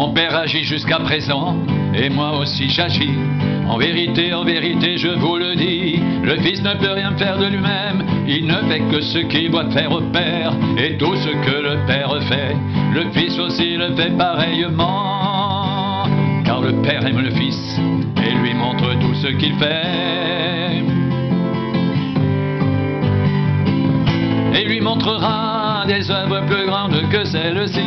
Mon père agit jusqu'à présent, et moi aussi j'agis. En vérité, je vous le dis, le Fils ne peut rien faire de lui-même. Il ne fait que ce qu'il doit faire au Père, et tout ce que le Père fait, le Fils aussi le fait pareillement. Car le Père aime le Fils, et lui montre tout ce qu'il fait. Et lui montrera des œuvres plus grandes que celles-ci,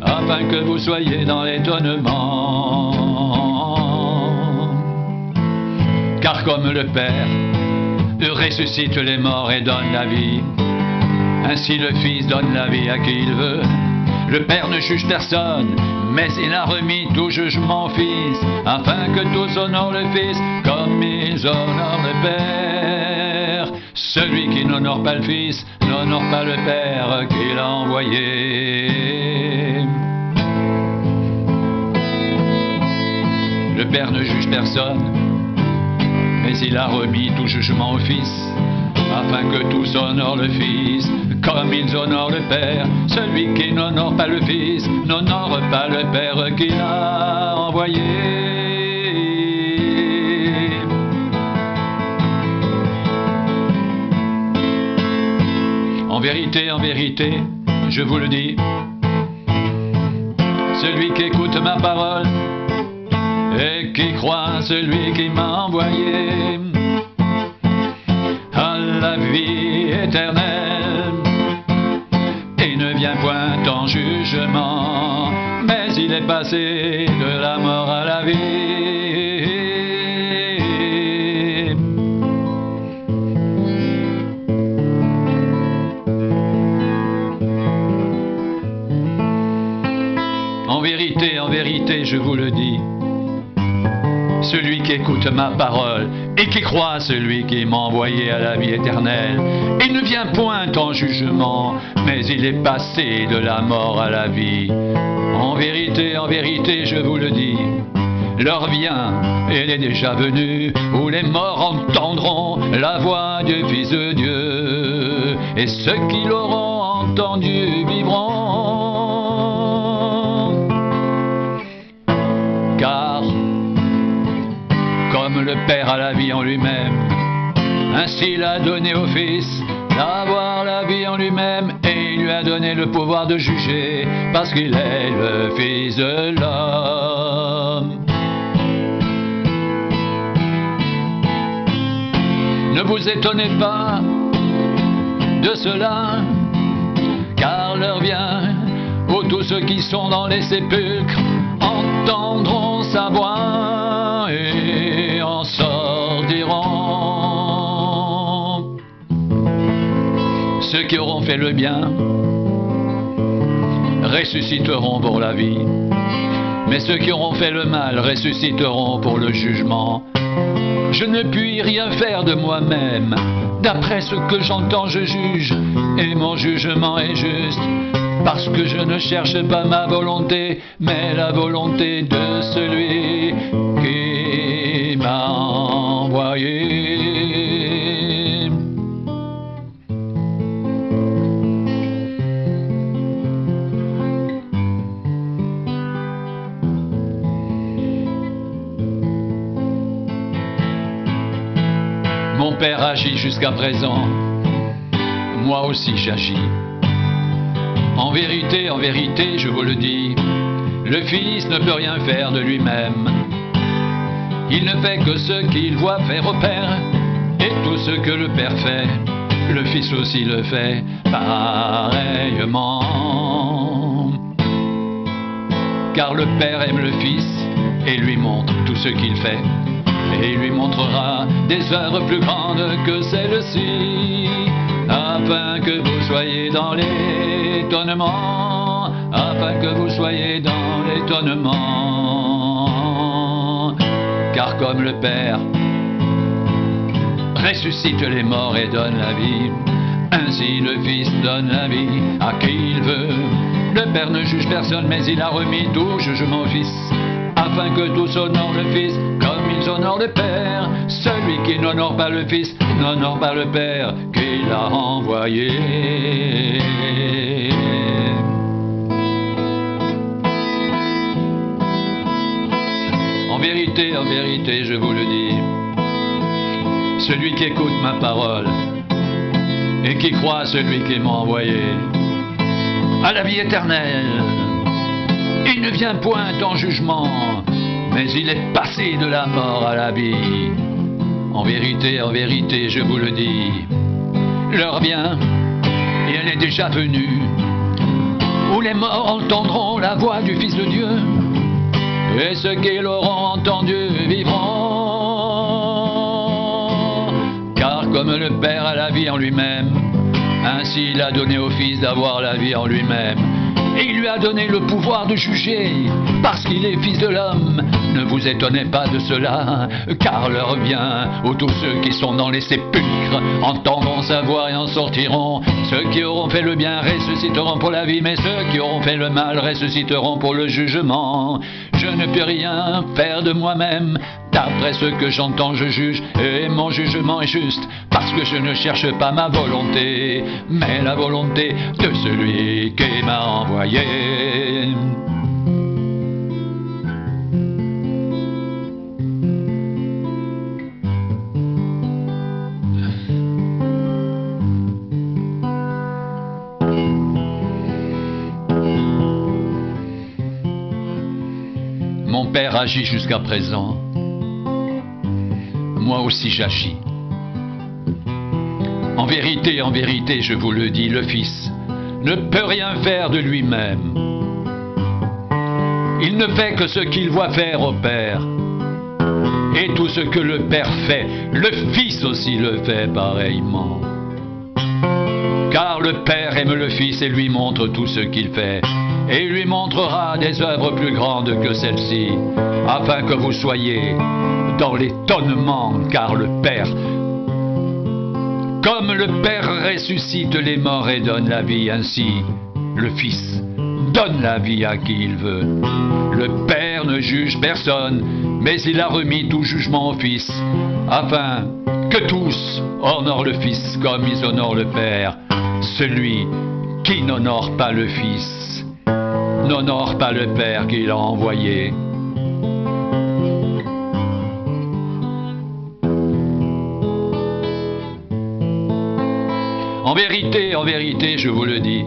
afin que vous soyez dans l'étonnement. Car comme le Père ressuscite les morts et donne la vie, ainsi le Fils donne la vie à qui il veut. Le Père ne juge personne, mais il a remis tout jugement au Fils, afin que tous honorent le Fils comme ils honorent le Père. Celui qui n'honore pas le Fils n'honore pas le Père qui l'a envoyé. Le Père ne juge personne, mais il a remis tout jugement au Fils, afin que tous honorent le Fils comme ils honorent le Père. Celui qui n'honore pas le Fils n'honore pas le Père qui l'a envoyé. En vérité, je vous le dis, celui qui écoute ma parole et qui croit celui qui m'a envoyé a la vie éternelle et ne vient point en jugement, mais il est passé de la mort à la vie. En vérité, je vous le dis, celui qui écoute ma parole et qui croit celui qui m'a envoyé à la vie éternelle, il ne vient point en jugement, mais il est passé de la mort à la vie. En vérité, je vous le dis, l'heure vient, et elle est déjà venue, où les morts entendront la voix du Fils de Dieu, et ceux qui l'auront entendu vivront. Car comme le Père a la vie en lui-même, ainsi il a donné au Fils d'avoir la vie en lui-même, et il lui a donné le pouvoir de juger, parce qu'il est le Fils de l'homme. Ne vous étonnez pas de cela, car l'heure vient où tous ceux qui sont dans les sépulcres entendront sa voix et en sortiront. Ceux qui auront fait le bien ressusciteront pour la vie, mais ceux qui auront fait le mal ressusciteront pour le jugement. Je ne puis rien faire de moi-même, d'après ce que j'entends je juge, et mon jugement est juste, parce que je ne cherche pas ma volonté, mais la volonté de celui qui m'a envoyé. Mon Père agit jusqu'à présent, moi aussi j'agis. En vérité, je vous le dis, le Fils ne peut rien faire de lui-même. Il ne fait que ce qu'il voit faire au Père, et tout ce que le Père fait, le Fils aussi le fait pareillement. Car le Père aime le Fils et lui montre tout ce qu'il fait, et il lui montrera des œuvres plus grandes que celles-ci, afin que vous soyez dans l'étonnement, afin que vous soyez dans l'étonnement. Car comme le Père ressuscite les morts et donne la vie, ainsi le Fils donne la vie à qui il veut. Le Père ne juge personne, mais il a remis tout jugement au Fils, afin que tous honorent le Fils comme ils honorent le Père. Celui qui n'honore pas le Fils n'honore pas le Père qui l'a envoyé. vérité, je vous le dis, celui qui écoute ma parole et qui croit celui qui m'a envoyé à la vie éternelle, il ne vient point en jugement, mais il est passé de la mort à la vie. En vérité, je vous le dis, l'heure vient, et elle est déjà venue, où les morts entendront la voix du Fils de Dieu, et ceux qui l'auront entendu vivront. Car comme le Père a la vie en lui-même, ainsi il a donné au Fils d'avoir la vie en lui-même. Et il lui a donné le pouvoir de juger, parce qu'il est Fils de l'homme. Ne vous étonnez pas de cela, car l'heure vient où tous ceux qui sont dans les sépulcres entendront sa voix et en sortiront. Ceux qui auront fait le bien ressusciteront pour la vie, mais ceux qui auront fait le mal ressusciteront pour le jugement. Je ne peux rien faire de moi-même, d'après ce que j'entends je juge, et mon jugement est juste, parce que je ne cherche pas ma volonté, mais la volonté de celui qui m'a envoyé. Mon Père agit jusqu'à présent, moi aussi j'agis. En vérité, je vous le dis, le Fils ne peut rien faire de lui-même. Il ne fait que ce qu'il voit faire au Père. Et tout ce que le Père fait, le Fils aussi le fait pareillement. Car le Père aime le Fils et lui montre tout ce qu'il fait, et il lui montrera des œuvres plus grandes que celles-ci, afin que vous soyez dans l'étonnement, car le Père, comme le Père ressuscite les morts et donne la vie, ainsi le Fils donne la vie à qui il veut. Le Père ne juge personne, mais il a remis tout jugement au Fils, afin que tous honorent le Fils comme ils honorent le Père. Celui qui n'honore pas le Fils n'honore pas le Père qui l'a envoyé. En vérité, je vous le dis,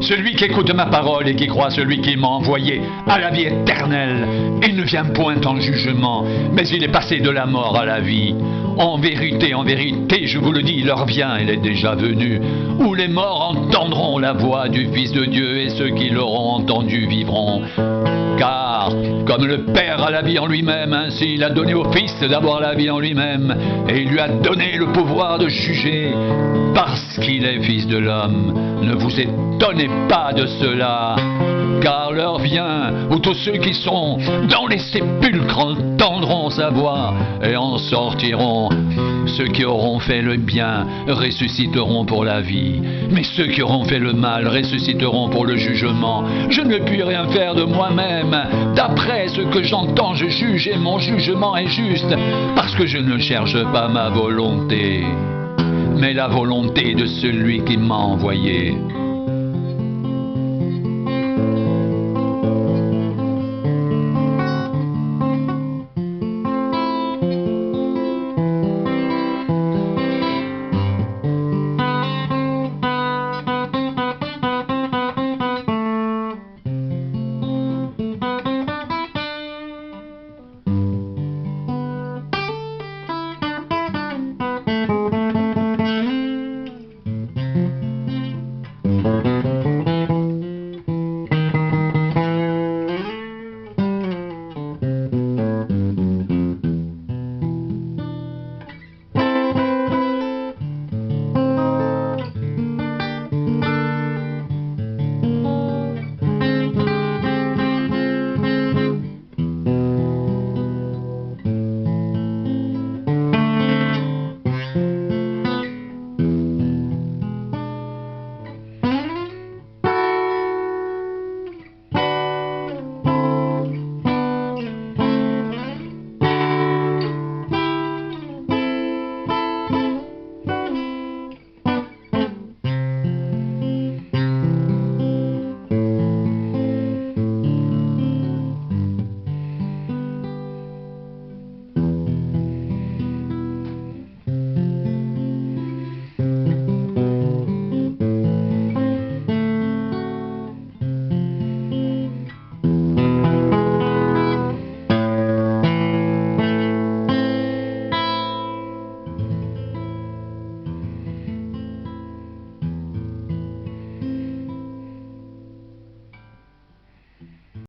celui qui écoute ma parole et qui croit celui qui m'a envoyé à la vie éternelle, il ne vient point en jugement, mais il est passé de la mort à la vie. En vérité, je vous le dis, l'heure vient, elle est déjà venue, où les morts entendront la voix du Fils de Dieu, et ceux qui l'auront entendu vivront. Car, comme le Père a la vie en lui-même, ainsi il a donné au Fils d'avoir la vie en lui-même, et il lui a donné le pouvoir de juger, parce qu'il est Fils de l'homme. Ne vous étonnez pas de cela, car l'heure vient où tous ceux qui sont dans les sépulcres entendront sa voix et en sortiront. Ceux qui auront fait le bien ressusciteront pour la vie, mais ceux qui auront fait le mal ressusciteront pour le jugement. Je ne puis rien faire de moi-même, d'après ce que j'entends je juge, et mon jugement est juste, parce que je ne cherche pas ma volonté, mais la volonté de celui qui m'a envoyé.